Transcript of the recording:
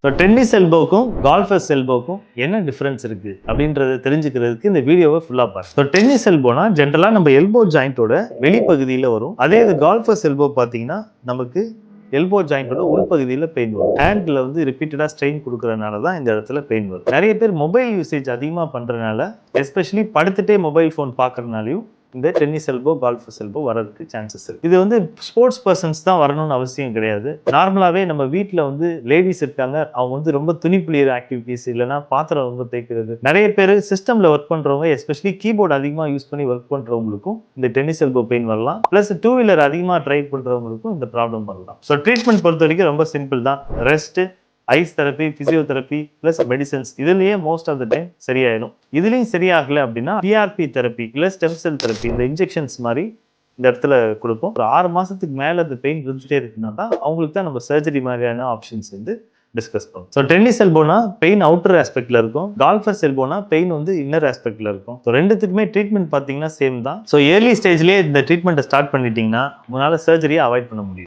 So tennis எல்போக்கும் கால்ஃபர்ஸ் எல்போக்கும் என்ன difference இருக்குது அப்படின்றத தெரிஞ்சுக்கிறதுக்கு இந்த வீடியோவை ஃபுல்லாக பாருங்க. ஸோ டென்னிஸ் எல்போனா ஜென்ரலாக நம்ம எல்போ ஜாயிண்டோட வெளிப்பகுதியில் வரும். அதே இது கால்ஃபர்ஸ் எல்போ பார்த்தீங்கன்னா நமக்கு எல்போ ஜாயிண்டோட உள்பகுதியில் பெயின் வரும். ஹேண்டில் வந்து ரிப்பீட்டடாக ஸ்ட்ரெயின் கொடுக்கறதுனால தான் இந்த இடத்துல பெயின் வரும். நிறைய பேர் மொபைல் யூசேஜ் அதிகமாக பண்ணுறதுனால, எஸ்பெஷலி படுத்துட்டே மொபைல் ஃபோன் பார்க்கறதுனாலையும் இந்த டென்னிஸ் எல்போ கால்ஃபர்ஸ் எல்போ வரதுக்கு சான்சஸ் இருக்கு. இது வந்து ஸ்போர்ட்ஸ் பர்சன்ஸ் தான் வரணும்னு அவசியம் கிடையாது. நார்மலாவே நம்ம வீட்டில் வந்து லேடிஸ் இருக்காங்க, அவங்க வந்து ரொம்ப துணி புளியர் ஆக்டிவிட்டிஸ் இல்லைன்னா பாத்திரம் ரொம்ப தேய்க்கிறது, நிறைய பேர் சிஸ்டம்ல ஒர்க் பண்றவங்க எஸ்பெஷலி கீபோர்டு அதிகமாக யூஸ் பண்ணி ஒர்க் பண்றவங்களுக்கும் இந்த டென்னிஸ் எல்போ பெயின் வரலாம். பிளஸ் டூ வீலர் அதிகமாக ட்ரைவ் பண்றவங்களுக்கும் இந்த ப்ராப்ளம் வரலாம். ஸோ ட்ரீட்மெண்ட் பொறுத்த வரைக்கும் ரொம்ப சிம்பிள் தான். Rest, ice therapy, physiotherapy plus medicines, இதுலயே மோஸ்ட் ஆஃப் த டைம் சரியாயிடும். இதுலயும் சரியாகல அப்படின்னா பிஆர்பி தெரப்பி இல்ல ஸ்டெம் செல் தெரப்பி, இந்த இன்ஜெக்ஷன்ஸ் மாதிரி இந்த இடத்துல கொடுப்போம். ஒரு 6 மாசத்துக்கு மேல அந்த பெயின் இருந்துட்டே இருக்குன்னா தான் அவங்களுக்கு தான் நம்ம சர்ஜரி மாதிரியான ஆப்ஷன்ஸ் வந்து டிஸ்கஸ் பண்ணுவோம். ஸோ டென்னிஸ் எல்போனா பெயின் அவுட்டர் ஆஸ்பெக்ட்ல இருக்கும், கால்ஃபர்ஸ் எல்போனா பெயின் வந்து இன்னர் ஆஸ்பெக்ட்ல இருக்கும். ஸோ ரெண்டுத்துக்குமே ட்ரீட்மெண்ட் பார்த்தீங்கன்னா சேம் தான். ஸோ ஏர்லி ஸ்டேஜ்லேயே இந்த ட்ரீட்மெண்ட்டை ஸ்டார்ட் பண்ணிட்டீங்கன்னா உங்களால் சர்ஜரியை அவாய்ட் பண்ண முடியும்.